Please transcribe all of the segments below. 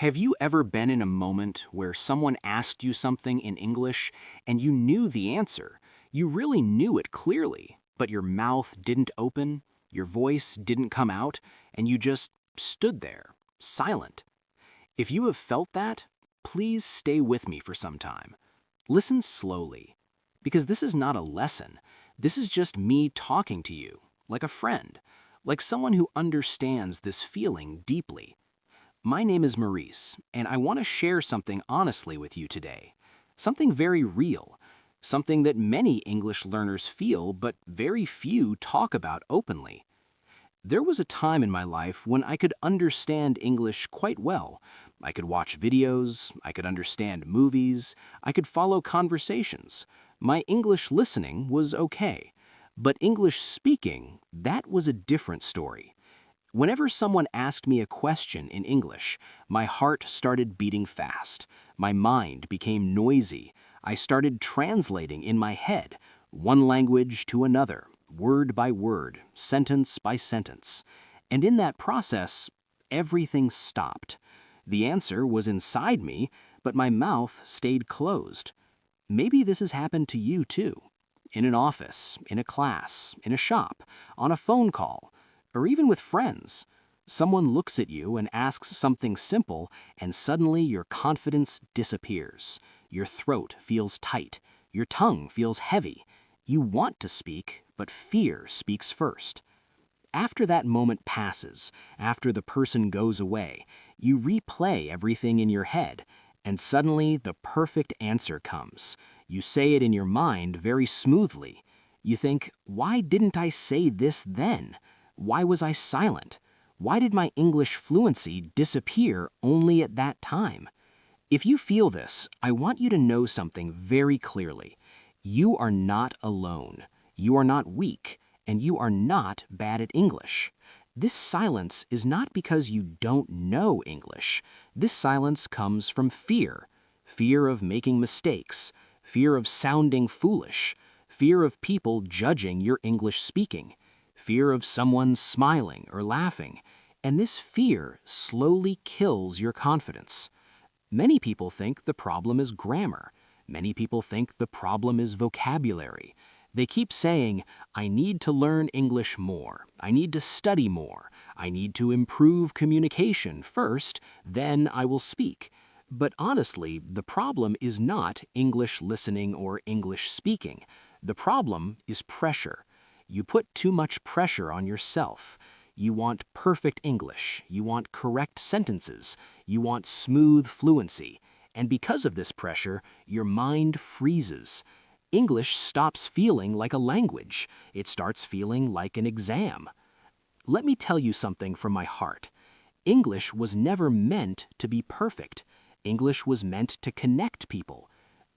Have you ever been in a moment where someone asked you something in English and you knew the answer? You really knew it clearly, but your mouth didn't open, your voice didn't come out, and you just stood there, silent. If you have felt that, please stay with me for some time. Listen slowly, because this is not a lesson. This is just me talking to you, like a friend, like someone who understands this feeling deeply. My name is Maurice, and I want to share something honestly with you today. Something very real, something that many English learners feel but very few talk about openly. There was a time in my life when I could understand English quite well. I could watch videos, I could understand movies, I could follow conversations. My English listening was okay. But English speaking, that was a different story. Whenever someone asked me a question in English, my heart started beating fast. My mind became noisy. I started translating in my head, one language to another, word by word, sentence by sentence. And in that process, everything stopped. The answer was inside me, but my mouth stayed closed. Maybe this has happened to you too. In an office, in a class, in a shop, on a phone call, or even with friends. Someone looks at you and asks something simple, and suddenly your confidence disappears. Your throat feels tight. Your tongue feels heavy. You want to speak, but fear speaks first. After that moment passes, after the person goes away, you replay everything in your head, and suddenly the perfect answer comes. You say it in your mind very smoothly. You think, why didn't I say this then? Why was I silent? Why did my English fluency disappear only at that time? If you feel this, I want you to know something very clearly. You are not alone. You are not weak, and you are not bad at English. This silence is not because you don't know English. This silence comes from fear. Fear of making mistakes, fear of sounding foolish, fear of people judging your English speaking, fear of someone smiling or laughing, and this fear slowly kills your confidence. Many people think the problem is grammar. Many people think the problem is vocabulary. They keep saying, I need to learn English more. I need to study more. I need to improve communication first, then I will speak. But honestly, the problem is not English listening or English speaking. The problem is pressure. You put too much pressure on yourself. You want perfect English. You want correct sentences. You want smooth fluency. And because of this pressure, your mind freezes. English stops feeling like a language. It starts feeling like an exam. Let me tell you something from my heart. English was never meant to be perfect. English was meant to connect people.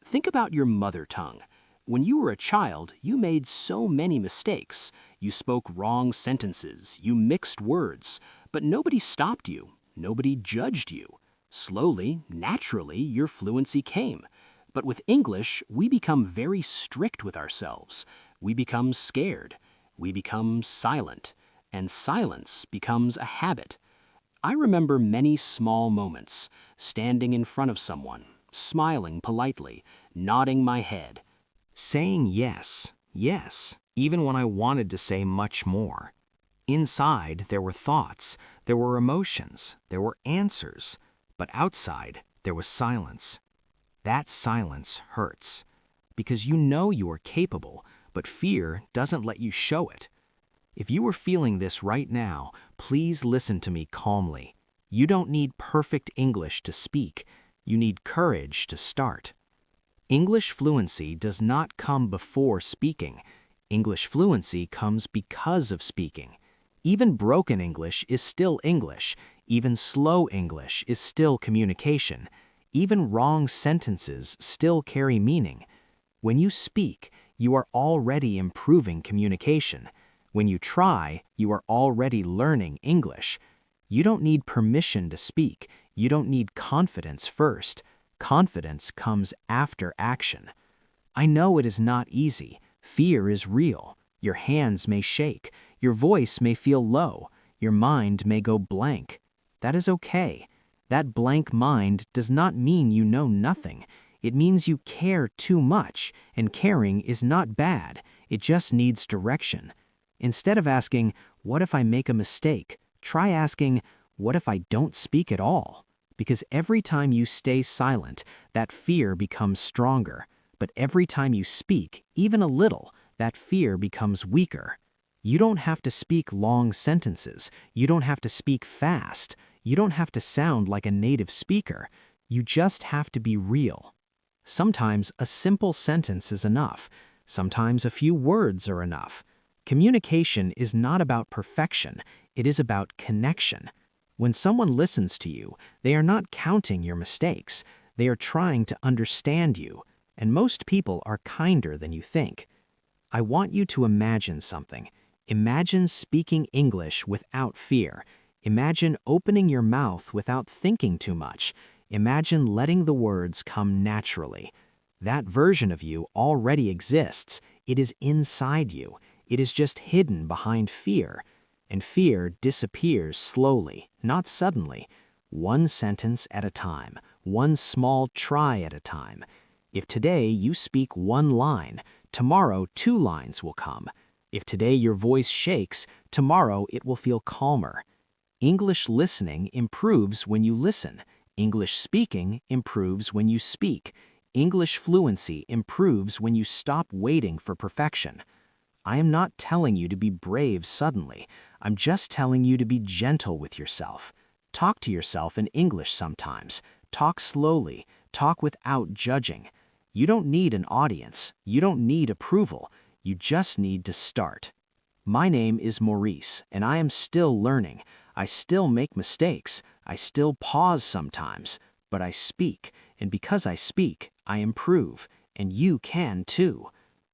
Think about your mother tongue. When you were a child, you made so many mistakes. You spoke wrong sentences, you mixed words, but nobody stopped you. Nobody judged you. Slowly, naturally, your fluency came. But with English, we become very strict with ourselves. We become scared. We become silent. And silence becomes a habit. I remember many small moments, standing in front of someone, smiling politely, nodding my head, saying yes, yes, even when I wanted to say much more. Inside, there were thoughts, there were emotions, there were answers, but outside, there was silence. That silence hurts, because you know you are capable, but fear doesn't let you show it. If you are feeling this right now, please listen to me calmly. You don't need perfect English to speak. You need courage to start. English fluency does not come before speaking. English fluency comes because of speaking. Even broken English is still English. Even slow English is still communication. Even wrong sentences still carry meaning. When you speak, you are already improving communication. When you try, you are already learning English. You don't need permission to speak. You don't need confidence first. Confidence comes after action. I know it is not easy. Fear is real. Your hands may shake. Your voice may feel low. Your mind may go blank. That is okay. That blank mind does not mean you know nothing. It means you care too much, and caring is not bad. It just needs direction. Instead of asking, "What if I make a mistake?" try asking, "What if I don't speak at all?" Because every time you stay silent, that fear becomes stronger. But every time you speak, even a little, that fear becomes weaker. You don't have to speak long sentences. You don't have to speak fast. You don't have to sound like a native speaker. You just have to be real. Sometimes a simple sentence is enough. Sometimes a few words are enough. Communication is not about perfection. It is about connection. When someone listens to you, they are not counting your mistakes. They are trying to understand you. And most people are kinder than you think. I want you to imagine something. Imagine speaking English without fear. Imagine opening your mouth without thinking too much. Imagine letting the words come naturally. That version of you already exists. It is inside you. It is just hidden behind fear. And fear disappears slowly, not suddenly. One sentence at a time, one small try at a time. If today you speak one line, tomorrow 2 lines will come. If today your voice shakes, tomorrow it will feel calmer. English listening improves when you listen. English speaking improves when you speak. English fluency improves when you stop waiting for perfection. I am not telling you to be brave suddenly. I'm just telling you to be gentle with yourself. Talk to yourself in English sometimes. Talk slowly. Talk without judging. You don't need an audience. You don't need approval. You just need to start. My name is Maurice, and I am still learning. I still make mistakes. I still pause sometimes. But I speak, and because I speak, I improve. And you can too.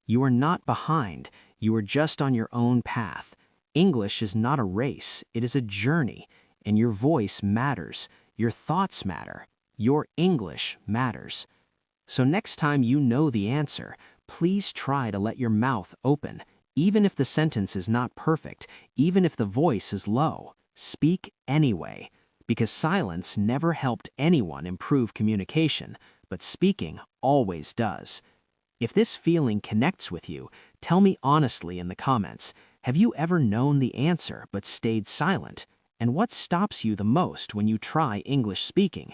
You are not behind. You are just on your own path. English is not a race. It is a journey. And your voice matters. Your thoughts matter. Your English matters. So next time you know the answer, please try to let your mouth open. Even if the sentence is not perfect, even if the voice is low, speak anyway. Because silence never helped anyone improve communication, but speaking always does. If this feeling connects with you, tell me honestly in the comments. Have you ever known the answer but stayed silent? And what stops you the most when you try English speaking?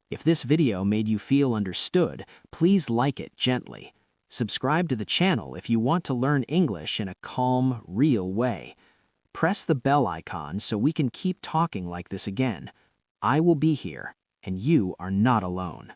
If this video made you feel understood, please like it gently. Subscribe to the channel if you want to learn English in a calm, real way. Press the bell icon so we can keep talking like this again. I will be here, and you are not alone.